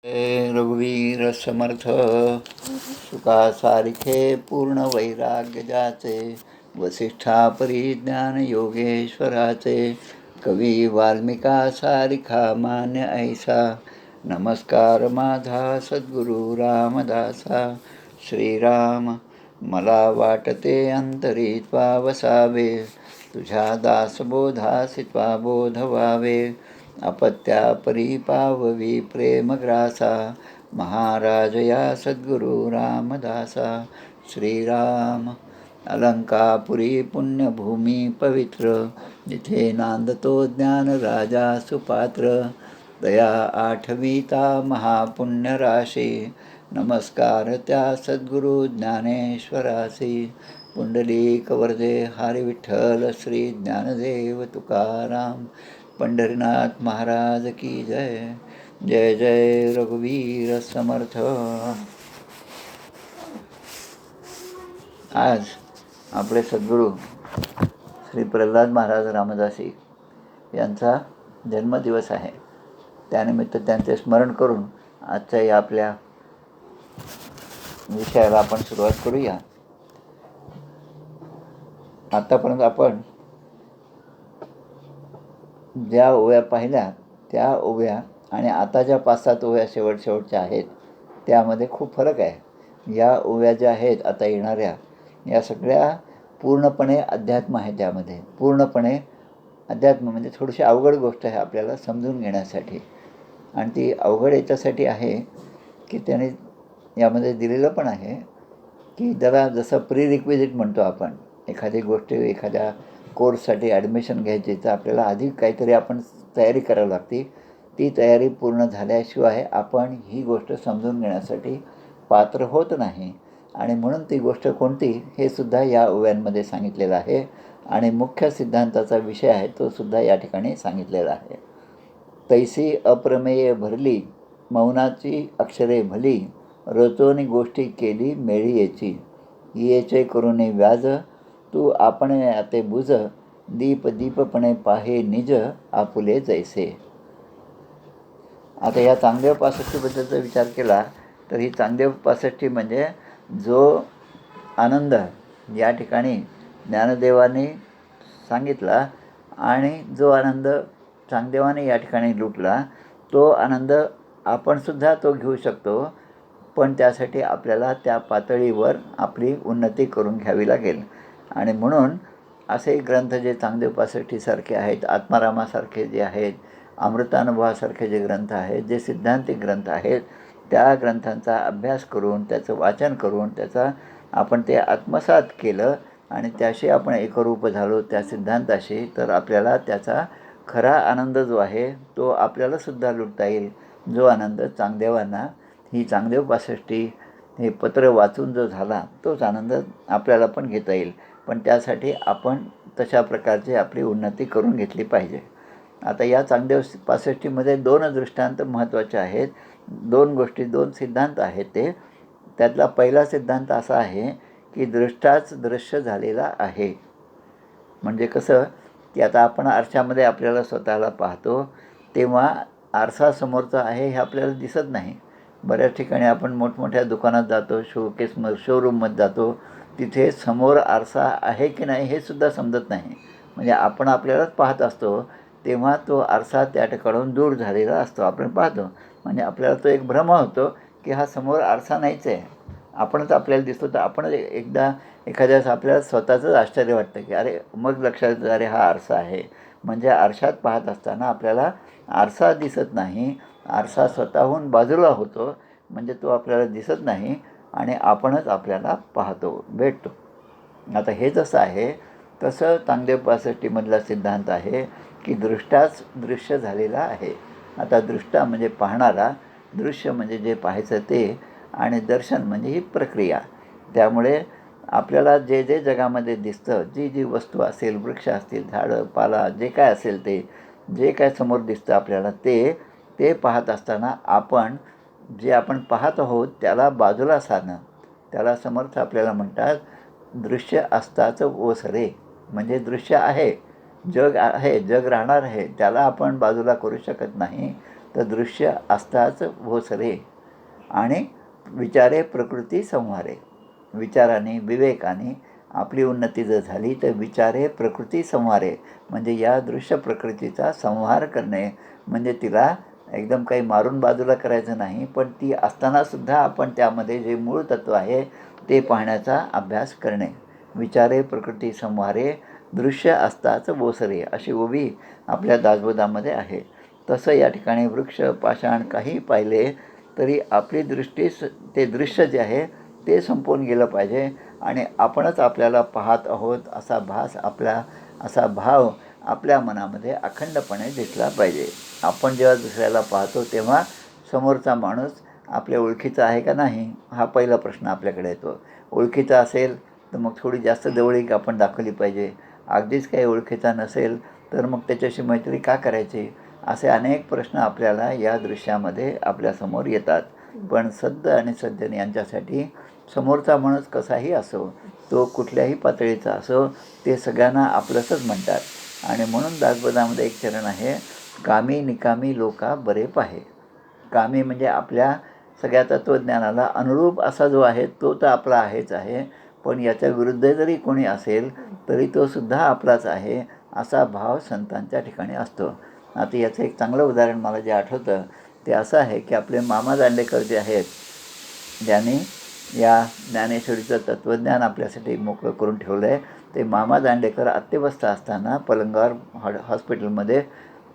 रघुवीर समर्थ सुखा सारिखे पूर्ण वैराग्य जाचे वसिष्ठा परिज्ञान योगेश्वराचे कवी वाल्मिका सारिखा मान्य ऐसा नमस्कार माझा सद्गुरु रामदासा. श्रीराम मला वाटते अंतरी त्वा वसावे तुझ्या दासबोधासी त्वा बोध व्हावे अपत्या परिपाववी प्रेमग्रासा महाराज या सद्गुरु रामदासा. श्रीराम अलंकापुरी पुण्यभूमी पवित्र जिथे नांदतो ज्ञान राजा सुपात्र दया आठवीता महापुण्य राशी नमस्कार त्या सद्गुरु ज्ञानेश्वरासी. पुंडलिक वरदे हरी विठ्ठल श्री ज्ञानदेव तुकाराम पंढरीनाथ महाराज की जय. जय जय रघुवीर समर्थ. आज आपले सद्गुरू श्री प्रल्हाद महाराज रामदासी यांचा जन्मदिवस आहे. त्यानिमित्त त्यांचे स्मरण करून आजच्या या आपल्या विषयाला आपण सुरुवात करूया. आतापर्यंत आपण ज्या ओव्या पाहिल्या त्या ओव्या आणि आता ज्या 5-7 ओव्या शेवटच्या आहेत त्यामध्ये खूप फरक आहे. या ओव्या ज्या आहेत आता येणाऱ्या या सगळ्या पूर्णपणे अध्यात्म आहे. त्यामध्ये पूर्णपणे अध्यात्म म्हणजे थोडीशी अवघड गोष्ट आहे आपल्याला समजून घेण्यासाठी. आणि ती अवघड याच्यासाठी आहे की त्याने यामध्ये दिलेलं पण आहे की जरा जसं प्री-रिक्विजिट म्हणतो आपण एखादी गोष्ट एखाद्या कोर्ससाठी ॲडमिशन घ्यायची तर आपल्याला आधी काहीतरी आपण तयारी करावी लागते. ती तयारी पूर्ण झाल्याशिवाय आपण ही गोष्ट समजून घेण्यासाठी पात्र होत नाही. आणि म्हणून ती गोष्ट कोणती हे सुद्धा या ओव्यांमध्ये सांगितलेलं आहे. आणि मुख्य सिद्धांताचा विषय आहे तो सुद्धा या ठिकाणी सांगितलेला आहे. तैसी अप्रमेय भरली मौनाची अक्षरे भली रचोनी गोष्टी केली मेळी याची येचे करुणे व्याज तू आपण आते बुज दीप दीपपणे पाहे निज आपुले जैसे. आता या चांगदेव 65बद्दलचा विचार केला तर ही चांगदेव 65 म्हणजे जो आनंद या ठिकाणी ज्ञानदेवाने सांगितला आणि जो आनंद चांगदेवाने या ठिकाणी लुटला तो आनंद आपणसुद्धा तो घेऊ शकतो. पण त्यासाठी आपल्याला त्या पातळीवर आपली उन्नती करून घ्यावी लागेल. आणि म्हणून असे ग्रंथ जे चांगदेव 65 सारखे आहेत आत्मारामासारखे जे आहेत अमृतानुभवासारखे जे ग्रंथ आहेत जे सिद्धांतिक ग्रंथ आहेत त्या ग्रंथांचा अभ्यास करून त्याचं वाचन करून त्याचा आपण ते आत्मसात केलं आणि त्याशी आपण एकरूप झालो त्या सिद्धांताशी तर आपल्याला त्याचा खरा आनंद जो आहे तो आपल्यालासुद्धा लुटता येईल. जो आनंद चांगदेवांना ही चांगदेव 65 हे पत्र वाचून जो झाला तोच आनंद आपल्याला पण घेता येईल. पण त्यासाठी आपण तशा प्रकारची आपली उन्नती करून घेतली पाहिजे. आता या चांगदेव 65मध्ये 2 दृष्टांत महत्त्वाचे आहेत. 2 गोष्टी 2 सिद्धांत आहेत ते. त्यातला पहिला सिद्धांत असा आहे की दृष्टाच दृश्य झालेला आहे. म्हणजे कसं की आता आपण आरशामध्ये आपल्याला स्वतःला पाहतो तेव्हा आरसा समोरचा आहे हे आपल्याला दिसत नाही. बऱ्याच ठिकाणी आपण मोठमोठ्या दुकानात जातो शोरूममध्ये जातो तिथे समोर आरसा आहे की नाही हे सुद्धा समजत नाही. म्हणजे आपण आपल्यालाच पाहत असतो तेव्हा तो आरसा त्या ठिकाणून दूर झालेला असतो आपण पाहतो. म्हणजे आपल्याला तो एक भ्रम होतो की हा समोर आरसा नाहीच आहे. आपणच आपल्याला दिसतो तर आपण एकदा एखाद्यास आपल्याला स्वतःचंच आश्चर्य वाटतं की अरे मग लक्षात येतं अरे हा आरसा आहे. म्हणजे आरशात पाहत असताना आपल्याला आरसा दिसत नाही. आरसा स्वतःहून बाजूला होतो म्हणजे तो आपल्याला दिसत नाही आणि आपणच आपल्याला पाहतो भेटतो. आता हे जसं आहे तसं चांगदेव 65मधला सिद्धांत आहे की दृष्टाच दृश्य झालेला आहे. आता दृष्टा म्हणजे पाहणारा दृश्य म्हणजे जे पाहायचं ते आणि दर्शन म्हणजे ही प्रक्रिया. त्यामुळे आपल्याला जे जे जगामध्ये दिसतं जी जी वस्तू असेल वृक्ष असतील झाडं पाला जे काय असेल ते जे काय समोर दिसतं आपल्याला ते पाहत असताना आपण जे आपण पाहत आहोत त्याला बाजूला सारणं त्याला समर्थ आपल्याला म्हणतात दृश्य असताच ओसरे. म्हणजे दृश्य आहे जग आहे जग राहणार आहे त्याला आपण बाजूला करू शकत नाही. तर दृश्य असताच भोसरे आणि विचारे प्रकृती संहारे. विचाराने विवेकाने आपली उन्नती जर झाली तर विचारे प्रकृती संहारे म्हणजे या दृश्य प्रकृतीचा संहार करणे, म्हणजे तिला एकदम काही मारून बाजूला करायचं नाही, पण ती असतानासुद्धा आपण त्यामध्ये जे मूळ तत्त्व आहे ते पाहण्याचा अभ्यास करणे. विचारे प्रकृती संहारे दृश्य असताच बोसरे अशी उभी आपल्या दासबोधामध्ये आहे. तसं या ठिकाणी वृक्ष पाषाण काही पाहिले तरी आपली दृष्टीस ते दृश्य जे आहे ते संपवून गेलं पाहिजे आणि आपणच आपल्याला पाहत आहोत असा भाव आपल्या मनामध्ये अखंडपणे दिसला पाहिजे. आपण जेव्हा दुसऱ्याला पाहतो तेव्हा समोरचा माणूस आपल्या ओळखीचा आहे का नाही हा पहिला प्रश्न आपल्याकडे येतो. ओळखीचा असेल तर मग थोडी जास्त जवळीक आपण दाखवली पाहिजे. अगदीच काही ओळखीचा नसेल तर मग त्याच्याशी मैत्री का करायची, असे अनेक प्रश्न आपल्याला या दृश्यामध्ये आपल्यासमोर येतात. पण सद्द आणि सज्जन यांच्यासाठी समोरचा माणूस कसाही असो, तो कुठल्याही पातळीचा असो, ते सगळ्यांना आपलंसच म्हणतात. आणि म्हणून दासबोधामध्ये एक चरण आहे, कामी निकामी लोका बरे पाहे. कामी म्हणजे आपल्या सगळ्या तत्त्वज्ञानाला अनुरूप असा जो आहे तो तर आपला आहेच आहे, पण याच्या विरुद्ध जरी कोणी असेल तरी तो सुद्धा आपलाच आहे असा भाव संतांच्या ठिकाणी असतो. आता याचं एक चांगलं उदाहरण मला जे आठवतं ते असं आहे की आपले मामा दांडेकर जे आहेत, ज्यांनी या ज्ञानेश्वरीचं तत्त्वज्ञान आपल्यासाठी मोकळं करून ठेवलं आहे, ते मामा दांडेकर अत्यवस्थ असताना पलंगावर हॉस्पिटलमध्ये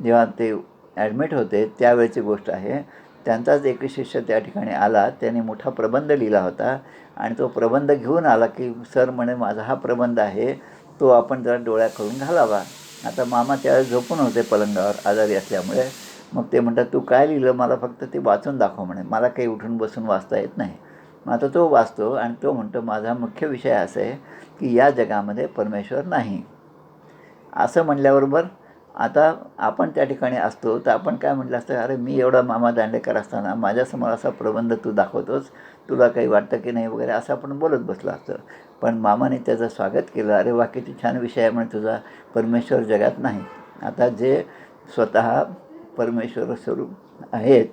जेव्हा ते ॲडमिट होते त्यावेळेची गोष्ट आहे. त्यांचाच एक शिष्य त्या ठिकाणी आला, त्याने मोठा प्रबंध लिहिला होता आणि तो प्रबंध घेऊन आला की सर म्हणे माझा हा प्रबंध आहे, तो आपण जरा डोळ्याकडून घालावा. आता मामा त्यावेळेस झोपून होते पलंगावर आजारी असल्यामुळे. मग ते म्हणतात तू काय लिहिलं, मला फक्त ते वाचून दाखव म्हणे, मला काही उठून बसून वाचता येत नाही. मग आता तो वाचतो आणि तो म्हणतो माझा मुख्य विषय असा आहे की या जगामध्ये परमेश्वर नाही. असं म्हणल्याबरोबर आता आपण त्या ठिकाणी असतो तर आपण काय म्हटलं असतं, अरे मी एवढा मामा दांडेकर असताना माझ्यासमोर असा प्रबंध तू दाखवतोस, तुला काही वाटतं की नाही वगैरे असं आपण बोलत बसलो असतं. पण मामाने त्याचं स्वागत केलं, अरे वा किती छान विषय आहे म्हणे तुझा, परमेश्वर जगात नाही. आता जे स्वतः परमेश्वर स्वरूप आहेत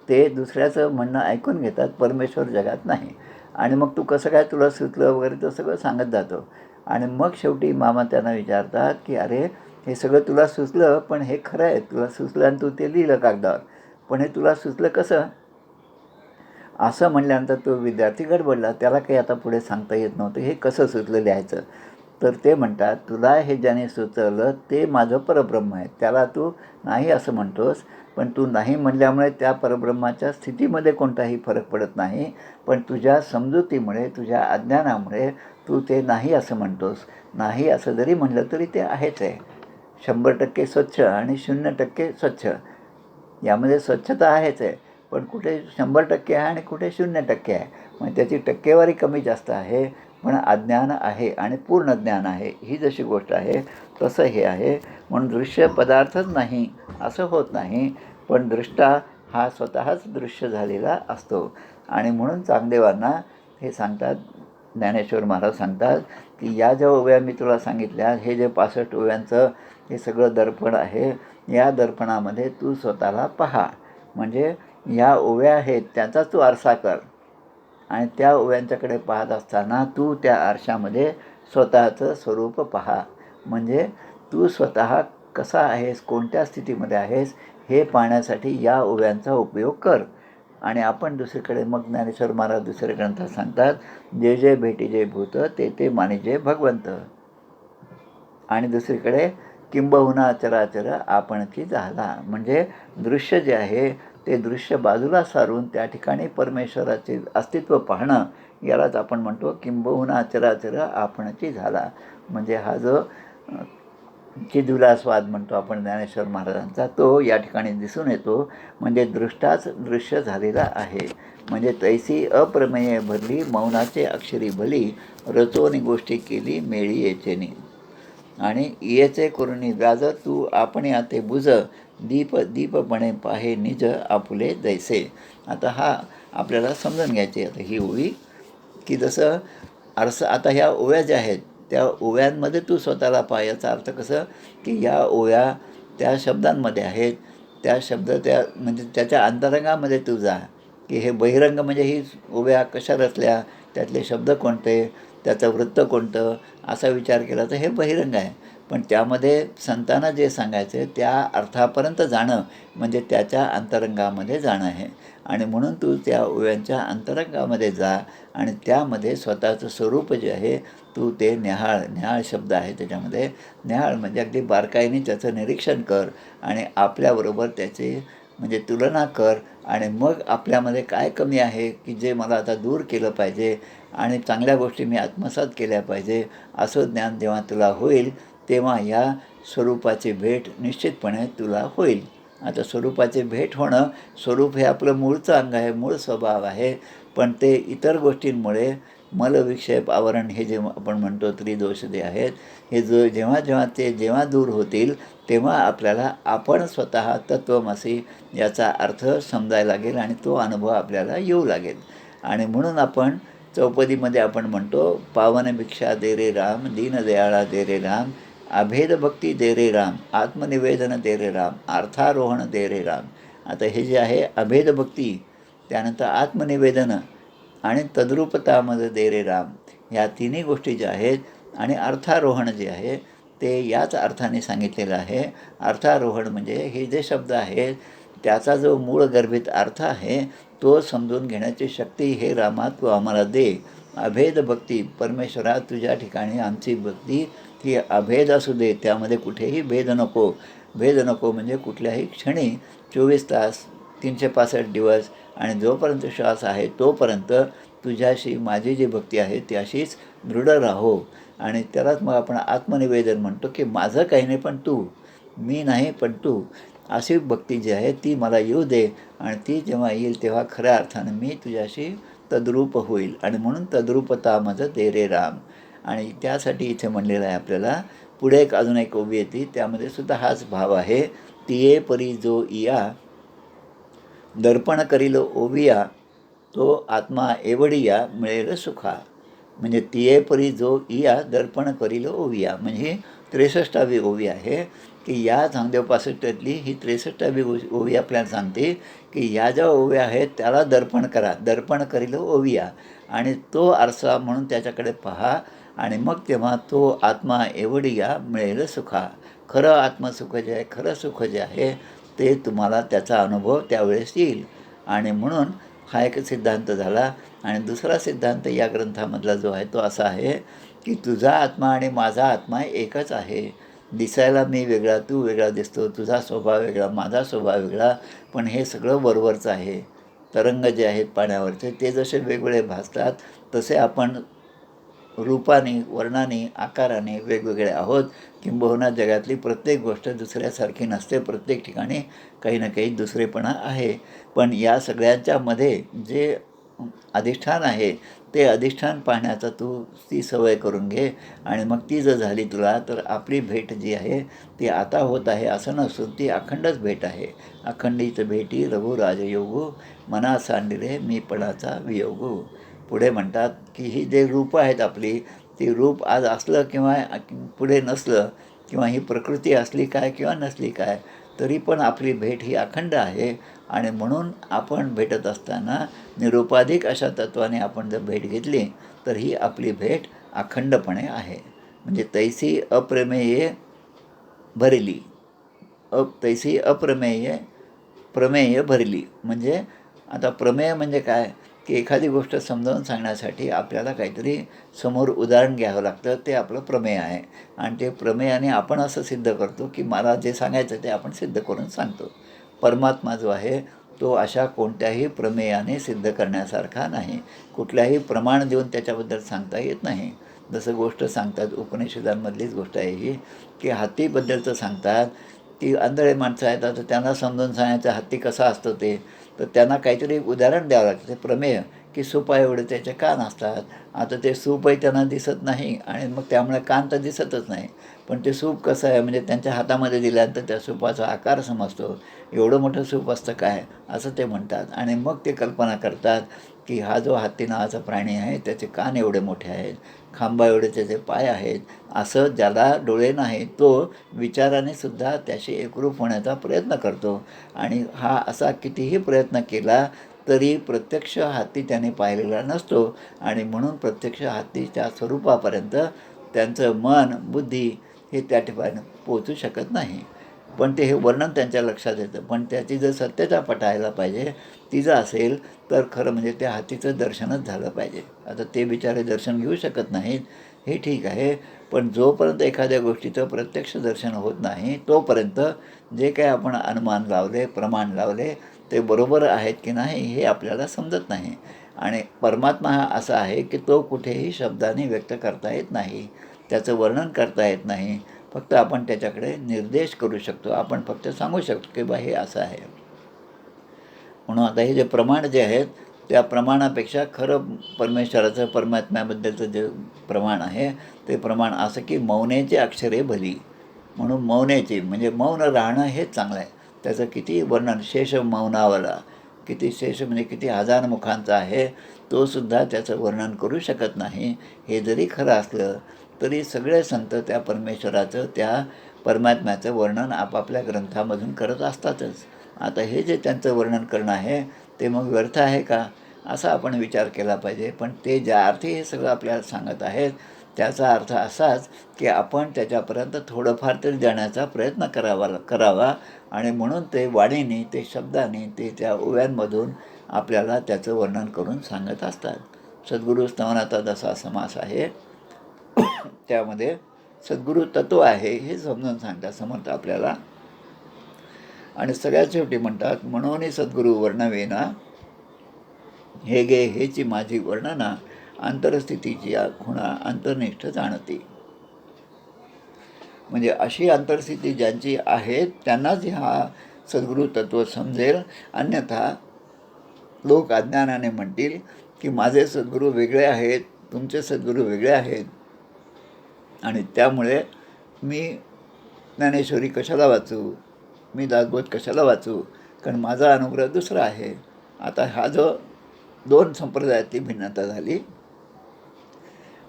ते दुसऱ्याचं म्हणणं ऐकून घेतात, परमेश्वर जगात नाही, आणि मग तू कसं काय तुला सुचलं वगैरे तो सगळं सांगत जातो. आणि मग शेवटी मामा त्यांना विचारतात की अरे हे सगळं तुला सुचलं, पण हे खरं आहे तुला सुचलं आणि तू ते लिहिलं कागदावर, पण हे तुला सुचलं कसं? असं म्हणल्यानंतर तो विद्यार्थी गडबडला, त्याला काही आता पुढे सांगता येत नव्हतं हे कसं सुचलं लिहायचं. तर ते म्हणतात तुला हे ज्याने सुचवलं ते माझं परब्रह्म आहे, त्याला तू नाही असं म्हणतोस, पण तू नाही म्हणल्यामुळे त्या परब्रह्माच्या स्थितीमध्ये कोणताही फरक पडत नाही, पण तुझ्या समजुतीमुळे तुझ्या अज्ञानामुळे तू ते नाही असं म्हणतोस. नाही असं जरी म्हणलं तरी ते आहेच आहे. 100% स्वच्छ आणि 0% स्वच्छ, यामध्ये स्वच्छता आहेच आहे, पण कुठे 100% आहे आणि कुठे 0% आहे. मग त्याची टक्केवारी कमी जास्त आहे, पण अज्ञान आहे आणि पूर्ण ज्ञान आहे, ही जशी गोष्ट आहे तसं हे आहे. म्हणून दृश्य पदार्थच नाही असं होत नाही, पण दृष्टा हा स्वतःच दृश्य झालेला असतो. आणि म्हणून चांगदेवांना हे सांगतात, ज्ञानेश्वर महाराज सांगतात की या ज्या ओव्या मी तुला सांगितल्या, हे जे 65 ओव्यांचं हे सगळं दर्पण आहे, या दर्पणामध्ये तू स्वतःला पहा. म्हणजे या ओव्या आहेत त्याचाच तू आरसा कर आणि त्या ओव्यांच्याकडे पाहत असताना तू त्या आरशामध्ये स्वतःचं स्वरूप पहा. म्हणजे तू स्वतः कसा आहेस, कोणत्या स्थितीमध्ये आहेस हे पाहण्यासाठी या ओव्यांचा उपयोग कर. आणि आपण दुसरीकडे मग ज्ञानेश्वर महाराज दुसऱ्या ग्रंथात सांगतात, जे जे भेटीजे भूत ते ते मानिजे भगवंत. आणि दुसरीकडे किंबहुना चराचर आपणची झाला, म्हणजे दृश्य जे आहे ते दृश्य बाजूला सारून त्या ठिकाणी परमेश्वराचे अस्तित्व पाहणं, यालाच आपण म्हणतो किंबहुना चराचर आपणची झाला. म्हणजे हा जो चिद्विलासवाद म्हणतो आपण ज्ञानेश्वर महाराजांचा, तो या ठिकाणी दिसून येतो. म्हणजे दृष्टाच दृश्य झालेला आहे. म्हणजे तैसी अप्रमेय भरली मौनाचे अक्षरी भली, रचोनी गोष्टी केली मेळी येचेनी. आणि येचे करुणी व्याज तू आपण आते बुज, दीप दीपपणे पाहे निज आपुले जैसे. आता हा आपल्याला समजून घ्यायचे. आता ही ओवी की जसं आरसा, आता ह्या ओव्या ज्या आहेत त्या ओव्यांमध्ये तू स्वतःला पाह. याचा अर्थ कसं की या ओव्या त्या शब्दांमध्ये आहेत, त्या शब्द त्या म्हणजे त्याच्या अंतरंगामध्ये तू जा, की हे बहिरंग म्हणजे ही ओव्या कशा रचल्या, त्यातले शब्द कोणते, त्याचं वृत्त कोणतं, असा विचार केला तर हे बहिरंग आहे. पण त्यामध्ये संतांना जे सांगायचे त्या अर्थापर्यंत जाणं म्हणजे त्याच्या अंतरंगामध्ये जाणं आहे. आणि म्हणून तू त्या ओव्यांच्या अंतरंगामध्ये जा आणि त्यामध्ये स्वतःचं स्वरूप जे आहे तू ते न्याहाळ. न्याहाळ शब्द आहे त्याच्यामध्ये. न्याहाळ म्हणजे अगदी बारकाईने त्याचं निरीक्षण कर आणि आपल्याबरोबर त्याची म्हणजे तुलना कर आणि मग आपल्यामध्ये काय कमी आहे की जे मला आता दूर केलं पाहिजे आणि चांगल्या गोष्टी मी आत्मसात केल्या पाहिजे, असं ज्ञान जेव्हा तुला होईल तेव्हा या स्वरूपाची भेट निश्चितपणे तुला होईल. आता स्वरूपाची भेट होणं, स्वरूप हे आपलं मूळचं अंग आहे, मूळ स्वभाव आहे. पण ते इतर गोष्टींमुळे मलविक्षेप आवरण हे जे आपण म्हणतो त्रिदोष जे आहेत, हे जेव्हा दूर होतील तेव्हा आपल्याला आपण स्वतः तत्त्वमसी याचा अर्थ समजायला लागेल आणि तो अनुभव आपल्याला येऊ लागेल. आणि म्हणून आपण चौपदीमध्ये आपण म्हणतो, पावन भिक्षा दे रे राम, दीनदयाळा दे रे राम, अभेद भक्ती दे रे राम, आत्मनिवेदन दे रे राम, अर्थारोहण दे रे राम. आता हे जे आहे अभेद भक्ती, त्यानंतर आत्मनिवेदन आणि तद्रूपतामध्ये दे रे राम, ह्या तिन्ही गोष्टी ज्या आहेत आणि अर्थारोहण जे आहे ते याच अर्थाने सांगितलेलं आहे. अर्थारोहण म्हणजे हे जे शब्द आहेत त्याचा जो मूळ गर्भित अर्थ आहे तो समजून घेण्याची शक्ती हे रामा तू आम्हाला दे. अभेद भक्ती, परमेश्वरा तुझ्या ठिकाणी आमची भक्ती ही अभेद असू दे, त्यामध्ये कुठेही भेद नको. भेद नको म्हणजे कुठल्याही क्षणी 24 तास 365 दिवस आणि जोपर्यंत श्वास आहे तोपर्यंत तुझ्याशी माझी जी भक्ती आहे ती अशीच दृढ राहो. आणि त्यालाच मग आपण आत्मनिवेदन म्हणतो, की माझं काही नाही पण तू, मी नाही पण तू, अशी भक्ती जी आहे ती मला येऊ दे. आणि ती जेव्हा येईल तेव्हा खऱ्या अर्थानं मी तुझ्याशी तद्रूप होईल. आणि म्हणून तद्रूपता माझं दे रे राम. आणि त्यासाठी इथे म्हणलेलं आहे आपल्याला. पुढे अजून एक ओवी येते, त्यामध्ये सुद्धा हाच भाव आहे. तिये परी जो इया दर्पण करील ओविया, तो आत्मा एवढिया मिळेल सुखा. म्हणजे तिये परी जो इया दर्पण करील ओविया, म्हणजे 63वी ओवी आहे. की या चांगदेव 65तली ही 63वी ओवी आपल्याला सांगते की या ज्या ओव्या आहेत त्याला दर्पण करा, दर्पण करील ओविया, आणि तो आरसा म्हणून त्याच्याकडे पहा आणि मग तेव्हा तो आत्मा एवढिया मिळेल सुखा. खरं आत्मसुख जे आहे, खरं सुख जे आहे ते तुम्हाला त्याचा अनुभव त्यावेळेस येईल. आणि म्हणून हा एक सिद्धांत झाला. आणि दुसरा सिद्धांत या ग्रंथामधला जो आहे तो असा आहे की तुझा आत्मा आणि माझा आत्मा एकच आहे. दिसायला मी वेगळा, तू वेगळा दिसतो, तुझा स्वभाव वेगळा, माझा स्वभाव वेगळा, पण हे सगळं बरोबरचं आहे. तरंग जे आहेत पाण्यावरचे ते जसे वेगवेगळे भासतात तसे आपण रूपाने, वर्णाने, आकाराने वेगवेगळे आहोत. किंबहुना जगातली प्रत्येक गोष्ट दुसऱ्यासारखी नसते. प्रत्येक ठिकाणी काही ना काही दुसरेपणा आहे. पण या सगळ्यांच्यामध्ये जे अधिष्ठान आहे ते अधिष्ठान पाहण्याचा तू ती सवय करून घे. आणि मग ती जर झाली तुला तर आपली भेट जी आहे ती आता होत आहे असं नसून ती अखंडच भेट आहे. अखंडित भेटी रघुराजयोगू, मना सांडिरे मी पणाचा वियोगू. पुढे म्हणतात की ही जे रूपं आहेत आपली, ती रूप आज असलं किंवा पुढे नसलं, किंवा ही प्रकृती असली काय किंवा नसली काय, तरी पण आपली भेट ही अखंड आहे. आणि म्हणून आपण भेटत असताना निरुपाधिक अशा तत्त्वाने आपण जर भेट घेतली तर ही आपली भेट अखंडपणे आहे. म्हणजे तैसी अप्रमेय भरली, तैसी अप्रमेय प्रमेय भरली. म्हणजे आता प्रमेय म्हणजे काय, की एखादी गोष्ट समजावून सांगण्यासाठी आपल्याला काहीतरी समोर उदाहरण घ्यावं लागतं, ते आपलं प्रमेय आहे. आणि ते प्रमेयाने आपण असं सिद्ध करतो की मला जे सांगायचं ते आपण सिद्ध करून सांगतो. परमात्मा जो आहे तो अशा कोणत्याही प्रमेयाने सिद्ध करण्यासारखा नाही. कुठल्याही प्रमाण देऊन त्याच्याबद्दल सांगता येत नाही. जसं गोष्ट सांगतात, उपनिषदांमधलीच गोष्ट आहे ही, की हत्तीबद्दलचं सांगतात की आंधळे माणसं आहेत, आता त्यांना समजून सांगायचं हत्ती कसा असतो ते, तर त्यांना काहीतरी उदाहरण द्यावं लागतं. ते प्रमेय की सुपा एवढे त्याचे कान असतात. आता ते सूपही त्यांना दिसत नाही आणि मग त्यामुळे कान तर दिसतच नाही. पण ते सूप कसं आहे म्हणजे त्यांच्या हातामध्ये दिल्यानंतर त्या सूपाचा आकार समजतो. एवढं मोठं सूप असतं काय असं ते म्हणतात. आणि मग ते कल्पना करतात की हा जो हत्ती नावाचा प्राणी आहे त्याचे कान एवढे मोठे आहेत, खांबा एवढे त्याचे पाय आहेत, असं ज्याला डोळे नाही तो विचाराने सुद्धा त्याशी एकरूप होण्याचा प्रयत्न करतो. आणि हा असा कितीही प्रयत्न केला तरी प्रत्यक्ष हत्ती त्याने पाहिलेला नसतो आणि म्हणून प्रत्यक्ष हत्तीच्या स्वरूपापर्यंत त्यांचं मन बुद्धी हे त्या ठिकाणी पोचू शकत नाही. पण ते हे वर्णन त्यांच्या लक्षात येतं. पण त्याची जर सत्यता पटायला पाहिजे तिचं असेल तर खरं म्हणजे त्या हत्तीचं दर्शनच झालं पाहिजे. आता ते बिचारे दर्शन घेऊ शकत नाहीत हे ठीक आहे, पण जोपर्यंत एखाद्या गोष्टीचं प्रत्यक्ष दर्शन होत नाही तोपर्यंत जे काही आपण अनुमान लावले, प्रमाण लावले ते बरोबर आहेत की नाही हे आपल्याला समजत नाही. आणि परमात्मा हा असा आहे की तो कुठेही शब्दाने व्यक्त करता येत नाही, त्याचं वर्णन करता येत नाही. फक्त आपण त्याच्याकडे निर्देश करू शकतो, आपण फक्त सांगू शकतो की बा हे असं आहे. म्हणून आता हे जे प्रमाण जे आहेत त्या प्रमाणापेक्षा खरं परमेश्वराचं परमात्म्याबद्दलचं जे प्रमाण आहे ते प्रमाण असं की मौनेचे अक्षरे भली. म्हणून मौनेचे म्हणजे मौन राहणं हेच चांगलं आहे. त्याचं किती वर्णन शेष मौनावाला, किती शेष म्हणजे किती हजार मुखांचा आहे, तो सुद्धा त्याचं वर्णन करू शकत नाही. हे जरी खरं असलं तरी सगळे संत त्या परमेश्वराचं त्या परमात्म्याचं वर्णन आपापल्या ग्रंथामधून करत असतातच. आता हे जे त्यांचं वर्णन करणं आहे ते मग व्यर्थ आहे का असा आपण विचार केला पाहिजे. पण ते ज्या अर्थी हे सगळं आपल्याला सांगत आहेत त्याचा अर्थ असाच की आपण त्याच्यापर्यंत थोडंफार तरी जाण्याचा प्रयत्न करावा आणि म्हणून ते वाणीने, ते शब्दाने, ते त्या ओव्यांमधून आपल्याला त्याचं वर्णन करून सांगत असतात. सद्गुरू स्तवनाचा जसा समास आहे त्यामध्ये सद्गुरू तत्व आहे हे समजून सांगतात समर्थ आपल्याला. आणि सगळ्यात शेवटी म्हणतात म्हणून सद्गुरू वर्णवेना हे गे हेची माझी वर्णना अंतरस्थितीची या खुणा अंतर्निष्ठ जाणती. म्हणजे अशी अंतरस्थिती ज्यांची आहे त्यांनाच हा सद्गुरू तत्व समजेल. अन्यथा लोक अज्ञानाने म्हणतील की माझे सद्गुरू वेगळे आहेत, तुमचे सद्गुरू वेगळे आहेत आणि त्यामुळे मी ज्ञानेश्वरी कशाला वाचू, मी दासबोध कशाला वाचू, कारण माझा अनुग्रह दुसरा आहे. आता हा जो दोन संप्रदायातली भिन्नता झाली.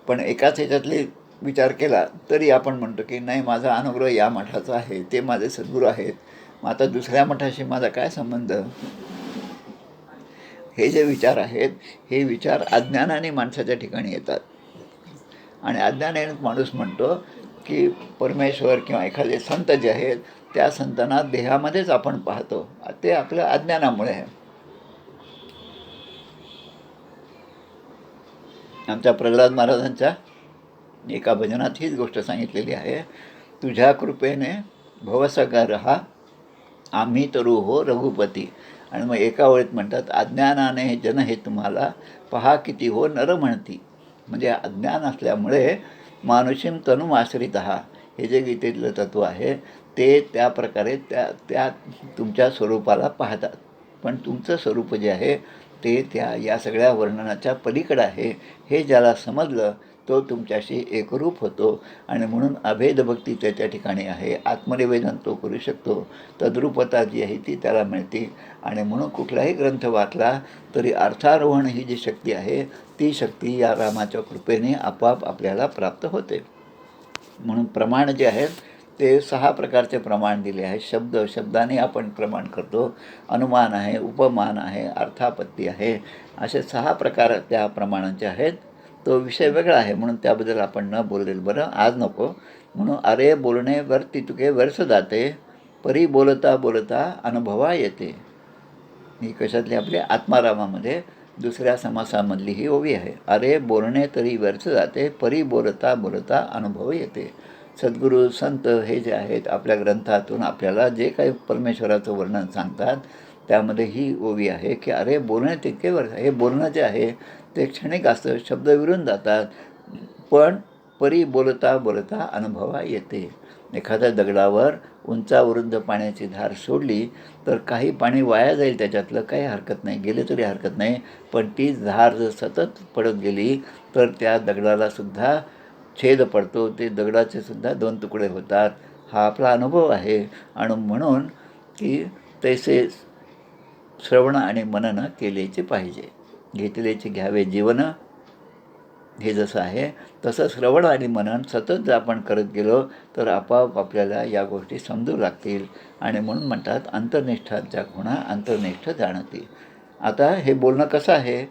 पण एकाच ह्याच्यातली विचार केला तरी आपण म्हणतो की नाही माझा अनुग्रह या मठाचा आहे, ते माझे सद्गुरू आहेत, मग आता दुसऱ्या मठाशी माझा काय संबंध. हे जे विचार आहेत हे विचार अज्ञानाने माणसाच्या ठिकाणी येतात आणि अज्ञानाने माणूस म्हणतो की परमेश्वर किंवा एखादे संत जे आहेत त्या संतांना देहामध्येच आपण पाहतो. ते आपल्या अज्ञानामुळे आहे. आमच्या प्रल्हाद महाराजांच्या एका भजनात हीच गोष्ट सांगितलेली आहे. तुझ्या कृपेने भवसागर हा आम्ही तरू हो रघुपती. आणि मग एका ओळीत म्हणतात अज्ञानाने जन हे तुम्हाला पहा किती हो नर म्हणती. म्हणजे अज्ञान असल्यामुळे मानुषीम तनुम आश्रित हा हे जे गीतेतलं तत्व आहे ते त्या प्रकारे त्या तुमच्या स्वरूपाला पाहतात. पण तुमचं स्वरूप जे आहे ते या सगळ्या वर्णनाच्या पलीकडं आहे. हे ज्याला समजलं तो तुमच्याशी एकरूप होतो आणि म्हणून अभेद भक्ती त्याच्या ठिकाणी आहे. आत्मनिवेदन तो करू शकतो. तद्रूपता जी आहे ती त्याला मिळते आणि म्हणून कुठलाही ग्रंथ वाचला तरी अर्थारोहण ही जी शक्ती आहे ती शक्ती या रामाच्या कृपेने आपोआप आपल्याला प्राप्त होते. म्हणून प्रमाण जे आहेत ते 6 प्रकारचे प्रमाण दिले आहे. शब्दाने आपण प्रमाण करतो, अनुमान आहे, उपमान आहे, अर्थापत्ती आहे, असे 6 प्रकार त्या प्रमाणांचे आहेत. तो विषय वेगळा आहे म्हणून त्याबद्दल आपण न बोललेलं बरं, आज नको. म्हणून अरे बोलणे वरती तुके वर्ष जाते, परी बोलता बोलता अनुभवा येते. ही कशातली आपल्या आत्मारामामध्ये दुसऱ्या समासामधली ही ओवी आहे. अरे बोलणे तरी व्यर्थ जाते, परी बोलता बोलता अनुभव येते. सद्गुरू संत हे जे आहेत आपल्या ग्रंथातून आपल्याला जे काही परमेश्वराचं वर्णन सांगतात त्यामध्ये ही ओवी आहे की अरे बोलणे तितके वर्ष, हे बोलणं जे आहे ते क्षणिक असतं, शब्द विरून जातात, पण परी बोलता बोलता अनुभवा येते. एखाद्या दगडावर उंचावरुंद पाण्याची धार सोडली तर काही पाणी वाया जाईल, त्याच्यातलं काही हरकत नाही, गेले तरी हरकत नाही. पण ती धार जर सतत पडत गेली तर त्या दगडालासुद्धा छेद पडतो, ते दगडाचे सुद्धा 2 तुकडे होतात. हा आपला अनुभव आहे. आणि म्हणून की तैसे श्रवण आणि मनन केलेचे पाहिजे. घेतलेचे घ्यावे जीवन, हे जसं आहे तसं श्रवण आणि मनन सतत जर आपण करत गेलो तर आपोआप आपल्याला या गोष्टी समजू लागतील. आणि म्हणून म्हणतात अंतर्निष्ठाच्या गुणा अंतर्निष्ठ जाणती. आता हे बोलणं कसं आहे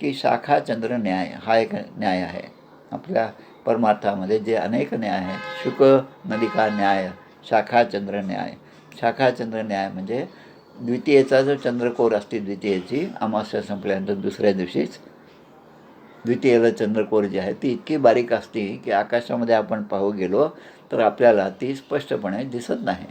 की शाखा चंद्र न्याय हा एक न्याय आहे आपल्या परमार्थामध्ये. जे अनेक न्याय आहेत, शुक नलिका न्याय, शाखा चंद्र न्याय. शाखा चंद्र न्याय म्हणजे द्वितीयेचा जो चंद्रकोर असते, द्वितीयेची अमावस्या संपल्यानंतर दुसऱ्या दिवशीच द्वितीयेला चंद्रकोर जी आहे ती इतकी बारीक असते की आकाशामध्ये आपण पाहू गेलो तर आपल्याला ती स्पष्टपणे दिसत नाही.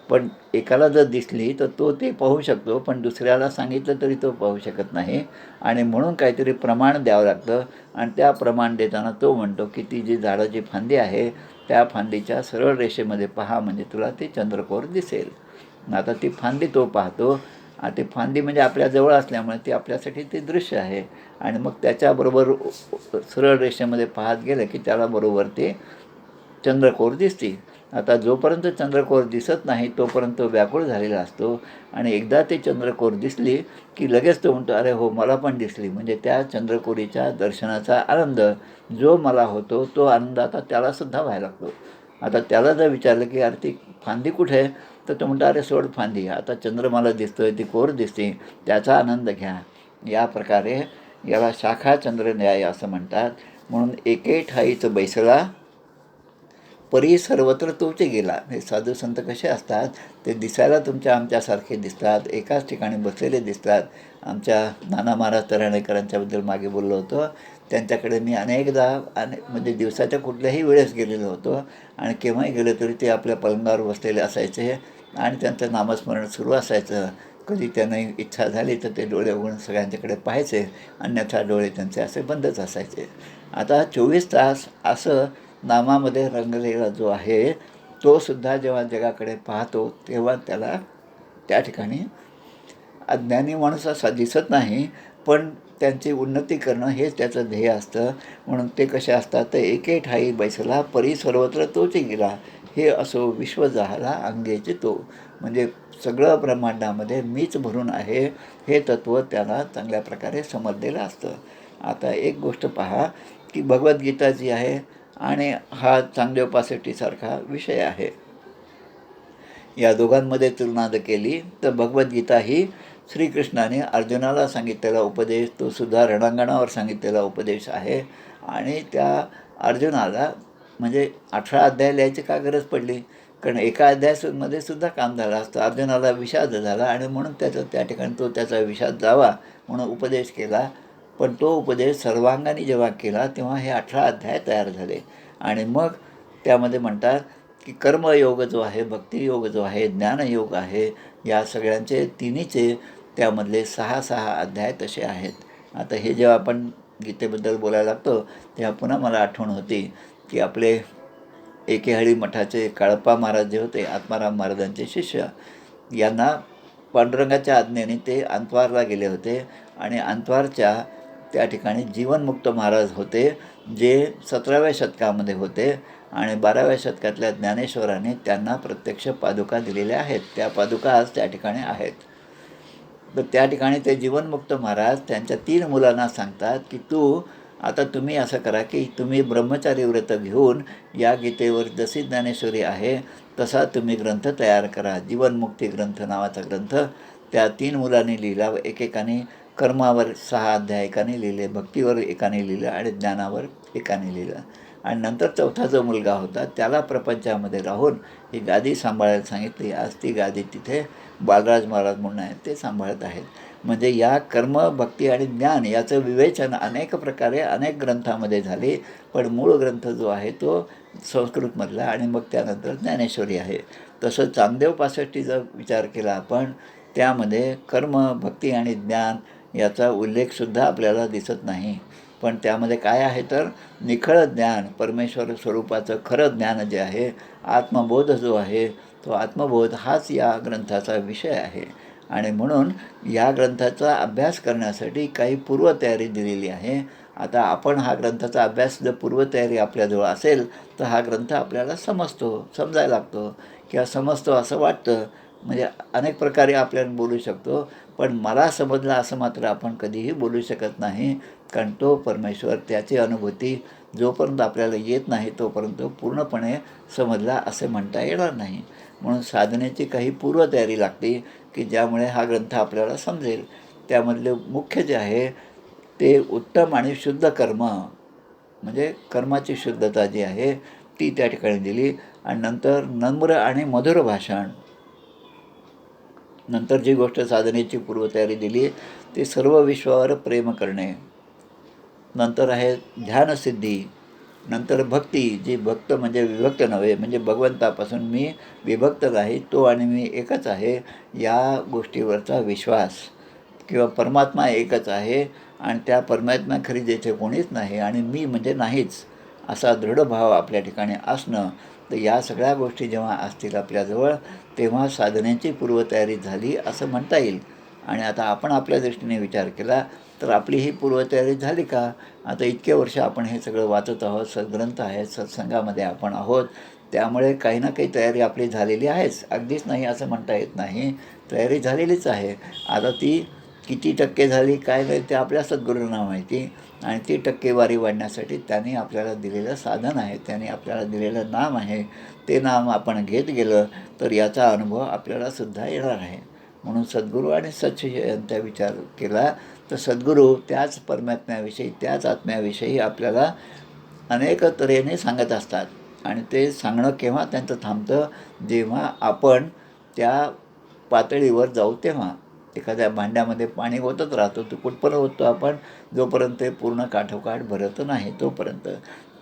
पण एकाला जर दिसली तर तो ते पाहू शकतो, पण दुसऱ्याला सांगितलं तरी तो पाहू शकत नाही. आणि म्हणून काहीतरी प्रमाण द्यावं लागतं. आणि त्या प्रमाण देताना तो म्हणतो की ती जी झाडाची फांदी आहे त्या फांदीच्या सरळ रेषेमध्ये पहा, म्हणजे तुला ती चंद्रकोर दिसेल. आता ती फांदी तो पाहतो. ती फांदी म्हणजे आपल्याजवळ असल्यामुळे ती आपल्यासाठी ते दृश्य आहे. आणि मग त्याच्याबरोबर सरळ रेषेमध्ये पाहत गेलं की त्याला बरोबर ते चंद्रकोर दिसते. आता जोपर्यंत चंद्रकोर दिसत नाही तोपर्यंत तो व्याकुळ झालेला असतो. आणि एकदा ते चंद्रकोर दिसली की लगेच तो म्हणतो, अरे हो मला पण दिसली. म्हणजे त्या चंद्रकोरीच्या दर्शनाचा आनंद जो मला होतो तो आनंद आता त्यालासुद्धा व्हायला लागतो. आता त्याला जर विचारलं की अरे ती फांदी कुठे आहे, तर तो म्हणतो अरे सोड फांदी, आता चंद्र मला दिसतोय, ती कोर दिसते, त्याचा आनंद घ्या. या प्रकारे याला शाखा चंद्र न्याय असं म्हणतात. म्हणून एके ठाईच बैसला परी सर्वत्र तोचे गेला. हे साधू संत कसे असतात, ते दिसायला तुमच्या आमच्यासारखे दिसतात, एकाच ठिकाणी बसलेले दिसतात. आमच्या नाना महाराज तऱ्हाणेकरांच्याबद्दल मागे बोललो होतो. त्यांच्याकडे मी अनेकदा म्हणजे दिवसाच्या कुठल्याही वेळेस गेलेलो होतो. आणि केव्हाही गेलो तरी ते आपल्या पलंगावर बसलेले असायचे आणि त्यांचं नामस्मरण सुरू असायचं. कधी त्यांना इच्छा झाली तर ते डोळे उघडून सगळ्यांच्याकडे पाहायचे, अन्यथा डोळे त्यांचे असे बंदच असायचे. आता 24 तास असं नामामध्ये रंगलेला जो आहे तो सुद्धा जेव्हा जगाकडे पाहतो तेव्हा त्याला त्या ठिकाणी अज्ञानी माणूस असा दिसत नाही, पण त्यांची उन्नती करणं हेच त्याचं ध्येय असतं. म्हणून ते कसे असतात, तर एके ठाई बैसला परी सर्वत्र तोच गेला, हे असो विश्व झाला अंगेचे तो. म्हणजे सगळं ब्रह्मांडामध्ये मीच भरून आहे हे तत्त्व त्याला चांगल्या प्रकारे समजलेलं असतं. आता एक गोष्ट पहा की भगवद्गीता जी आहे आणि हा चांगदेव पासष्टीसारखा विषय आहे, या दोघांमध्ये तुलना जर केली तर भगवद्गीता ही श्रीकृष्णाने अर्जुनाला सांगितलेला उपदेश, तो सुद्धा रणांगणावर सांगितलेला उपदेश आहे. आणि त्या अर्जुनाला म्हणजे 18 अध्याय लिहायची का गरज पडली, कारण एका अध्यायामध्ये सुद्धा काम झालं असतं. अर्जुनाला विषाद झाला आणि म्हणून त्या ठिकाणी तो त्याचा विषाद जावा म्हणून उपदेश केला. पण तो उपदेश सर्वांगाने जेव्हा केला तेव्हा हे 18 अध्याय तयार झाले. आणि मग त्यामध्ये म्हणतात की कर्मयोग जो आहे, भक्तियोग जो आहे, ज्ञानयोग आहे, या सगळ्यांचे तिन्हीचे त्यामधले 6 अध्याय तसे आहेत. आता हे जेव्हा आपण गीतेबद्दल बोलायला लागतो तेव्हा पुन्हा मला आठवण होती की आपले एकेहळी मठाचे काळप्पा महाराज जे होते, आत्माराम महाराजांचे शिष्य, यांना पांडुरंगाच्या आज्ञेने ते अंतवारला गेले होते. आणि अंतवारच्या त्या ठिकाणी जीवनमुक्त महाराज होते, जे 17व्या शतकामध्ये होते. आणि 12व्या शतकातल्या ज्ञानेश्वराने त्यांना प्रत्यक्ष पादुका दिलेल्या आहेत. त्या पादुका आज त्या ठिकाणी आहेत. तर त्या ठिकाणी ते जीवनमुक्त महाराज त्यांच्या 3 मुलांना सांगतात की तुम्ही असं करा की तुम्ही ब्रह्मचारी व्रत घेऊन या गीतेवर जशी ज्ञानेश्वरी आहे तसा तुम्ही ग्रंथ तयार करा. जीवनमुक्ती ग्रंथ नावाचा ग्रंथ त्या 3 मुलांनी लिहिला. एकेकाने कर्मावर 6 अध्याय एकाने लिहिले, भक्तीवर एकाने लिहिलं आणि ज्ञानावर एकाने लिहिलं. आणि नंतर 4था जो मुलगा होता त्याला प्रपंचामध्ये राहून ही गादी सांभाळायला सांगितली. आज ती गादी तिथे बालराज महाराज म्हणून आहेत, ते सांभाळत आहेत. म्हणजे या कर्म, भक्ती आणि ज्ञान याचं विवेचन अनेक प्रकारे अनेक ग्रंथामध्ये झाले. पण मूळ ग्रंथ जो आहे तो संस्कृतमधला आणि मग त्यानंतर ज्ञानेश्वरी आहे. तसं चांगदेव पासष्टीचा विचार केला आपण, त्यामध्ये कर्म, भक्ती आणि ज्ञान याचा उल्लेखसुद्धा आपल्याला दिसत नाही. पण त्यामध्ये काय आहे तर निखळ ज्ञान, परमेश्वर स्वरूपाचं खरं ज्ञान जे आहे, आत्मबोध जो आहे, तो आत्मबोध हाच या ग्रंथाचा विषय आहे. आणि म्हणून या ग्रंथाचा अभ्यास करण्यासाठी काही पूर्वतयारी दिलेली आहे. आता आपण हा ग्रंथाचा अभ्यास जर पूर्वतयारी आपल्याजवळ असेल तर हा ग्रंथ आपल्याला समजायला लागतो किंवा समजतो असं वाटतं. म्हणजे अनेक प्रकारे आपल्याला बोलू शकतो, पण मला समजलं असं मात्र आपण कधीही बोलू शकत नाही. कारण तो परमेश्वर त्याची अनुभूती जोपर्यंत आपल्याला येत नाही तोपर्यंत पूर्णपणे समजला असे म्हणता येणार नाही. म्हणून साधनेची काही पूर्वतयारी लागते की ज्यामुळे हा ग्रंथ आपल्याला समजेल. त्यामधले मुख्य जे आहे ते उत्तम आणि शुद्ध कर्म, म्हणजे कर्माची शुद्धता जी आहे ती त्या ठिकाणी दिली. आणि नंतर नम्र आणि मधुर भाषण, नंतर जी गोष्ट साधनेची पूर्वतयारी दिली ती सर्व विश्वावर प्रेम करणे, नंतर आहे ध्यानसिद्धी, नंतर भक्ती, जी भक्त म्हणजे विभक्त नव्हे, म्हणजे भगवंतापासून मी विभक्त नाही, तो आणि मी एकच आहे या गोष्टीवरचा विश्वास, किंवा परमात्मा एकच आहे आणि त्या परमात्म्याखरी जेथे कोणीच नाही आणि मी म्हणजे नाहीच असा दृढ भाव आपल्या ठिकाणी असणं. तर या सगळ्या गोष्टी जेव्हा असतील आपल्याजवळ तेव्हा साधनेची पूर्वतयारी झाली असं म्हणता येईल. आणि आता आपण आपल्या दृष्टीने विचार केला तर आपली ही पूर्वतयारी झाली का? आता इतके वर्ष आपण हे सगळं वाचत आहोत, सद्ग्रंथ आहेत, सत्संगामध्ये आपण आहोत, त्यामुळे काही ना काही तयारी आपली झालेली आहेच. अगदीच नाही असं म्हणता येत नाही, तयारी झालेलीच आहे. आता ती किती टक्के झाली काय नाही ते आपल्या सद्गुरूंना माहिती. आणि ती टक्केवारी वाढण्यासाठी त्यांनी आपल्याला दिलेलं साधन आहे, त्यांनी आपल्याला दिलेलं नाम आहे. ते नाम आपण घेत गेलं तर याचा अनुभव आपल्यालासुद्धा येणार आहे. म्हणून सद्गुरू आणि सत्शिष्य यांचा विचार केला तर सद्गुरू त्याच परमात्म्याविषयी, त्याच आत्म्याविषयी आपल्याला अनेक तऱ्हेने सांगत असतात. आणि ते सांगणं केव्हा त्यांचं थांबतं? जेव्हा आपण त्या पातळीवर जाऊ तेव्हा. एखाद्या भांड्यामध्ये पाणी ओतत राहतो, तो कुठपर्यंत ओततो आपण? जोपर्यंत ते पूर्ण काठोकाठ भरत नाही तोपर्यंत.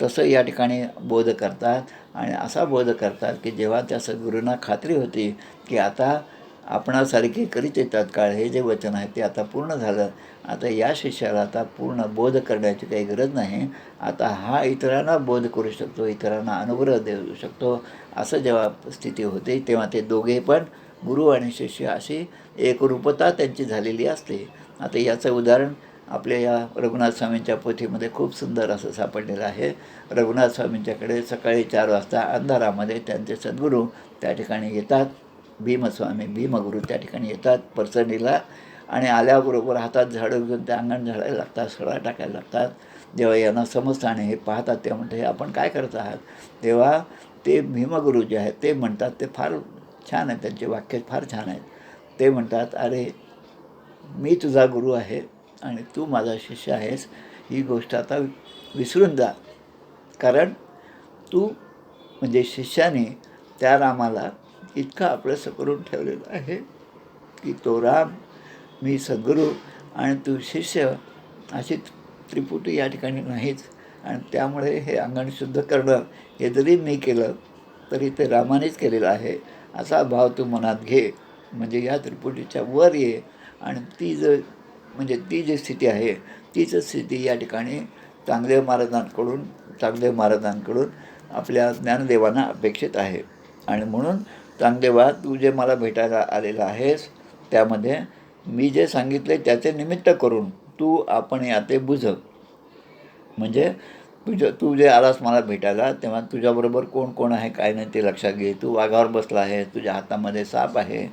तसं या ठिकाणी बोध करतात. आणि असा बोध करतात की जेव्हा त्या सद्गुरूंना खात्री होती की आता आपणासारखे करीत येतात काळ, हे जे वचन आहे ते आता पूर्ण झालं, आता या शिष्याला आता पूर्ण बोध करण्याची काही गरज नाही, आता हा इतरांना बोध करू शकतो, इतरांना अनुग्रह देऊ शकतो, असं जेव्हा स्थिती होते तेव्हा ते दोघे पण गुरु आणि शिष्य अशी एकरूपता त्यांची झालेली असते. आता याचं उदाहरण आपल्या या रघुनाथ स्वामींच्या पोथीमध्ये खूप सुंदर असं सापडलेलं आहे. रघुनाथ स्वामींच्याकडे सकाळी 4 वाजता अंधारामध्ये त्यांचे सद्गुरू त्या ठिकाणी येतात. भीमस्वामी, भीमगुरू त्या ठिकाणी येतात परसणीला. आणि आल्याबरोबर हातात झाडं घेऊन ते अंगण झाडायला लागतात, सडा टाकायला लागतात. जेव्हा यांना समजतं आणि हे पाहतात तेव्हा म्हणते हे आपण काय करत आहात? तेव्हा ते भीमगुरू जे आहेत ते म्हणतात, ते फार छान आहेत, त्यांचे वाक्य फार छान आहेत. ते म्हणतात, अरे मी तुझा गुरु आहे आणि तू माझा शिष्य आहेस, ही गोष्ट आता विसरून जा. कारण तू म्हणजे शिष्याने त्या रामाला इतकं आपलंसं करून ठेवलेलं आहे की तो राम, मी सद्गुरू आणि तू शिष्य अशी त्रिपुटी या ठिकाणी नाहीच. आणि त्यामुळे हे अंगण शुद्ध करणं हे जरी मी केलं तरी ते रामानेच केलेलं आहे असा भाव तू मनात घे. म्हणजे या त्रिपुटीच्या वर ये. आणि ती ती जी स्थिती आहे तीच स्थिती या ठिकाणी चांगदेव महाराजांकडून आपल्या ज्ञानदेवांना अपेक्षित आहे. आणि म्हणून चांगदेवा, तू जे मला भेटायला आलेला आहेस त्यामध्ये मी जे सांगितले त्याचे निमित्त करून तू आपण याते बुझ. म्हणजे तू जे आलास मला भेटायला तेव्हा तुझ्याबरोबर कोण कोण आहे काय नाही ते लक्षात घे. तू वाघावर बसला आहे, तुझ्या हातामध्ये साप आहे,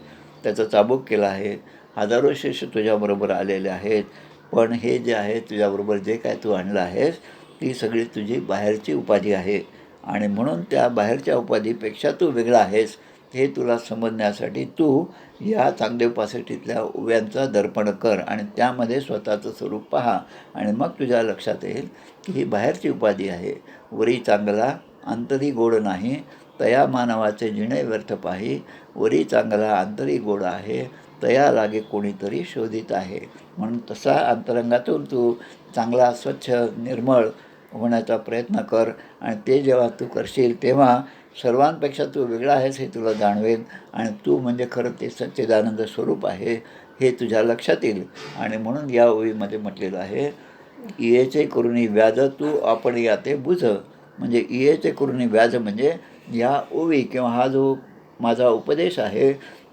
त्याचं चाबूक केलं आहे, हजारो शिष्य तुझ्याबरोबर आलेले आहेत. पण हे जे आहे तुझ्याबरोबर जे काय तू आणलं आहेस ती सगळी तुझी बाहेरची उपाधी आहे. आणि म्हणून त्या बाहेरच्या उपाधीपेक्षा तू वेगळा आहेस हे तुला समजण्यासाठी तू या चांगदेव पासष्टीतल्या ओव्यांचा दर्पण कर आणि त्यामध्ये स्वतःचं स्वरूप पहा. आणि मग तुझ्या लक्षात येईल की ही बाहेरची उपाधी आहे. वरी चांगला अंतरी गोड नाही, तया मानवाचे जिणे व्यर्थ पाही. वरी चांगला अंतरी गोड आहे, तया लागे कोणीतरी शोधित आहे. म्हणून तसा अंतरंगातून तू चांगला स्वच्छ निर्मळ होण्याचा प्रयत्न कर. आणि ते जेव्हा तू करशील तेव्हा सर्वांपेक्षा तू वेगळा आहेस हे तुला जाणवेल. आणि तू म्हणजे खरं ते सच्चिदानंद स्वरूप आहे हे तुझ्या लक्षात येईल. आणि म्हणून या ओळीमध्ये म्हटलेलं आहे, इयेचे करुणी व्याज तू आपण याते बुझ. म्हणजे इयेचे करुणी व्याज म्हणजे या ओवी किंवा हा जो माझा उपदेश आहे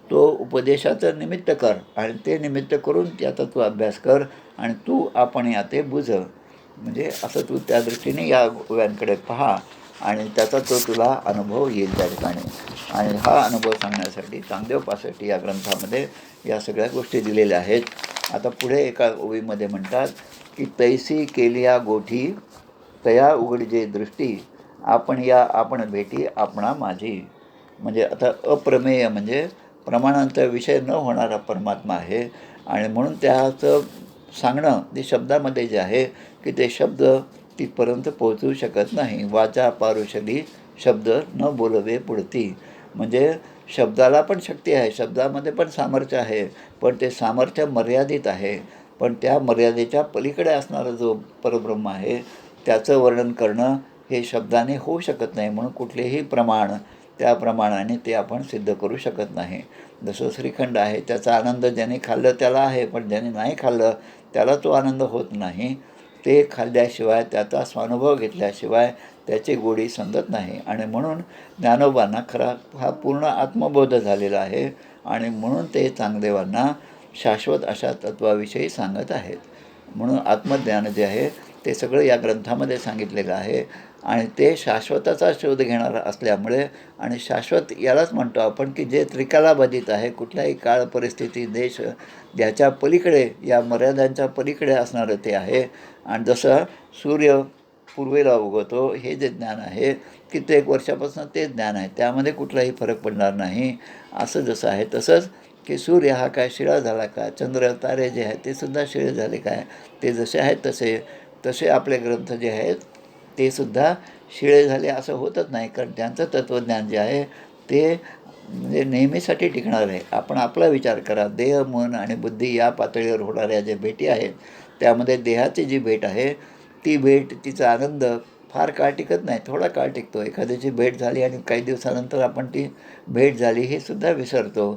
तो उपदेशाचं निमित्त कर आणि ते निमित्त करून त्याचा तू अभ्यास कर आणि तू आपण याते बुझ. म्हणजे असं तू त्या दृष्टीने या ओव्यांकडे पहा. आणि त्याचा तो तुला अनुभव येईल त्या ठिकाणी. आणि हा अनुभव सांगण्यासाठी चांगदेव पासष्टी या ग्रंथामध्ये या सगळ्या गोष्टी दिलेल्या आहेत. आता पुढे एका ओवीमध्ये म्हणतात की तैसी केलिया गोठी तया उघडजे दृष्टी आपण भेटी आपणा माझी. म्हणजे आता अप्रमेय म्हणजे प्रमाणांचा विषय न होणारा परमात्मा आहे. आणि म्हणून त्याचं सांगणं ते शब्दामध्ये जे आहे की ते शब्द तिथपर्यंत पोहोचू शकत नाही. वाचा पारुषदी शब्द न बोलवे पुढती. म्हणजे शब्दाला पण शक्ती आहे, शब्दामध्ये पण सामर्थ्य आहे, पण ते सामर्थ्य मर्यादित आहे. पण त्या मर्यादेच्या पलीकडे असणारा जो परब्रह्म आहे त्याचं वर्णन करणं हे शब्दाने होऊ शकत नाही. म्हणून कुठलेही प्रमाण त्या प्रमाणाने ते आपण सिद्ध करू शकत नाही. जसं श्रीखंड आहे, त्याचा आनंद ज्याने खाल्लं त्याला आहे, पण ज्याने नाही खाल्लं त्याला तो आनंद होत नाही. ते खाल्ल्याशिवाय त्याचा स्वानुभव घेतल्याशिवाय त्याची गोडी समजत नाही. आणि म्हणून ज्ञानोबांना खरा हा पूर्ण आत्मबोध झालेला आहे. आणि म्हणून ते चांगदेवांना शाश्वत अशा तत्वाविषयी सांगत आहेत. म्हणून आत्मज्ञान जे आहे ते सगळं या ग्रंथामध्ये सांगितलेलं आहे. आणि ते शाश्वताचा शोध घेणारा असल्यामुळे, आणि शाश्वत यालाच म्हणतो आपण की जे त्रिकालाबाधित आहे, कुठल्याही काळ परिस्थिती देश ज्याच्या पलीकडे या मर्यादांच्या पलीकडे असणारं ते आहे. आणि जसं सूर्य पूर्वेला उगवतो हे जे ज्ञान आहे कित्येक वर्षापासून ते ज्ञान आहे, त्यामध्ये कुठलाही फरक पडणार नाही. असं जसं आहे तसंच की सूर्य हा काय शिळा झाला का, चंद्र तारे जे आहेत ते सुद्धा शिळे झाले काय, ते जसे आहेत तसे तसे आपले ग्रंथ जे आहेत ते सुद्धा शिळे झाले असं होतच नाही. कारण त्यांचं तत्त्वज्ञान जे आहे ते म्हणजे नेहमीसाठी टिकणार आहे. आपण आपला विचार करा, देह मन आणि बुद्धी या पातळीवर होणाऱ्या ज्या भेटी आहेत त्यामध्ये देहाची जी भेट आहे ती भेट, तिचा आनंद फार काळ टिकत नाही, थोडा काळ टिकतो. एखाद्याची भेट झाली आणि काही दिवसानंतर आपण ती भेट झाली हे सुद्धा विसरतो.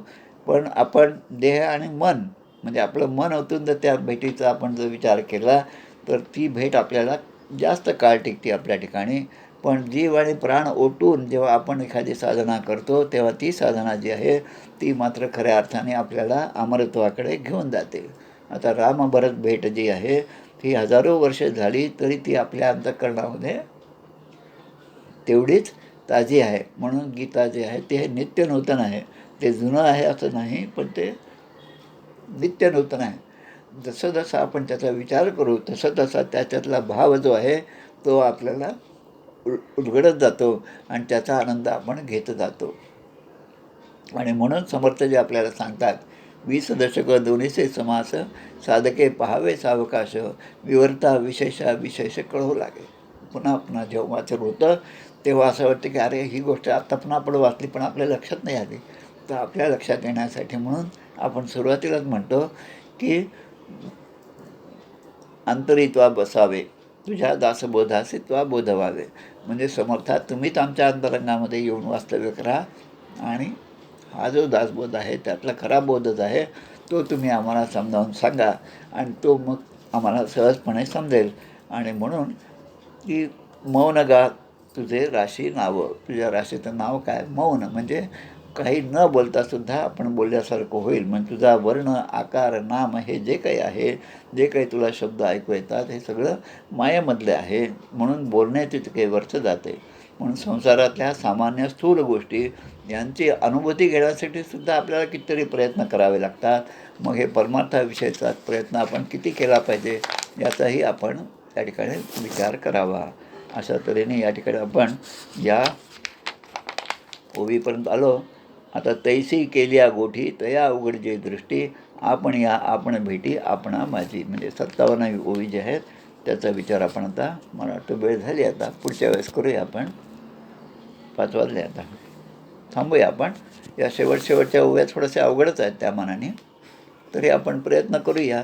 पण आपण देह आणि मन म्हणजे आपलं मन ओतून जर त्या भेटीचा आपण जर विचार केला तर ती भेट आपल्याला जास्त काळ टिकते आपल्या ठिकाणी. पण जीव आणि प्राण ओतून जेव्हा आपण एखादी साधना करतो तेव्हा ती साधना जी आहे ती मात्र खऱ्या अर्थाने आपल्याला अमरत्वाकडे घेऊन जाते. आता रामभरत भेट जी आहे ती हजारो वर्ष झाली तरी ती आपल्या अंतःकरणामध्ये तेवढीच ताजी आहे. म्हणून गीता जे आहे ते नित्य नूतन आहे. ते जुनं आहे असं नाही, पण ते नित्य नूतन आहे. जसं जसं आपण त्याचा विचार करू तसं तसा त्याच्यातला भाव जो आहे तो आपल्याला उलगडत जातो आणि त्याचा आनंद आपण घेत जातो. आणि म्हणून समर्थ जे आपल्याला सांगतात 20 दशक दोन्हीचे समास साधके पहावे सावकाश विवर्ता विशेष कळू लागे. पुन्हा पुन्हा जेव्हा वाचन होतं तेव्हा असं वाटतं की अरे ही गोष्ट आत्ता पुन्हा आपण वाचली पण आपल्या लक्षात नाही आली. तर आपल्या लक्षात येण्यासाठी म्हणून आपण सुरुवातीलाच म्हणतो की अंतरित्वा बसावे तुझ्या दासबोधासी त्वा बोध व्हावे. म्हणजे समर्थात तुम्हीच आमच्या अंतरंगामध्ये येऊन वास्तव्य करा आणि हा जो दासबोध आहे त्यातला खरा बोधच आहे तो तुम्ही आम्हाला समजावून सांगा आणि तो मग आम्हाला सहजपणे समजेल. आणि म्हणून की मौन गा तुझे राशी नावं. तुझ्या राशीचं नाव काय? मौन. म्हणजे काही न बोलतासुद्धा आपण बोलल्यासारखं होईल. म्हणजे तुझा वर्ण आकार नाम हे जे काही आहे, जे काही तुला शब्द ऐकू येतात हे सगळं मायेमधले आहे. म्हणून बोलण्याचे तितके वर्थ जाते. म्हणून संसारातल्या सामान्य स्थूल गोष्टी यांची अनुभूती घेण्यासाठी सुद्धा आपल्याला कितीतरी प्रयत्न करावे लागतात. मग हे परमार्थाविषयीचा प्रयत्न आपण किती केला पाहिजे याचाही आपण या ठिकाणी विचार करावा. अशा तऱ्हेने या ठिकाणी आपण या ओवीपर्यंत आलो. आता तैसी केलिया गोठी तया उघडजे दृष्टी आपण भेटी आपणा माझी. म्हणजे 57वी ओवी जी आहेत त्याचा विचार आपण आता, मला वाटतं वेळ झाली आता, पुढच्या वेळेस करूया आपण. 5 वाजले आता, थांबूया आपण. या शेवटच्या ओव्या थोड्याशा अवघडच आहेत त्या मानाने, तरी आपण प्रयत्न करूया.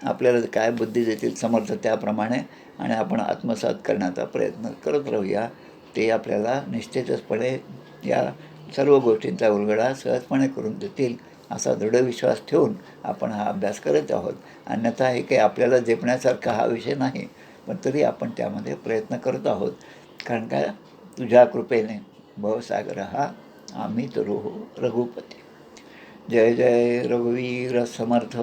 आपल्याला काय बुद्धी देतील समर्थ त्याप्रमाणे आणि आपण आत्मसात करण्याचा प्रयत्न करत राहूया. ते आपल्याला निश्चितचपणे या सर्व गोष्टींचा उलगडा सहजपणे करून देतील असा दृढ विश्वास ठेवून आपण हा अभ्यास करत आहोत. अन्यथा हे काही आपल्याला झेपण्यासारखा हा विषय नाही, पण तरी आपण त्यामध्ये प्रयत्न करत आहोत. कारण काय, तुझ्या कृपेने भवसागर हा आम्ही तर रघुपती. जय जय रघुवीर समर्थ.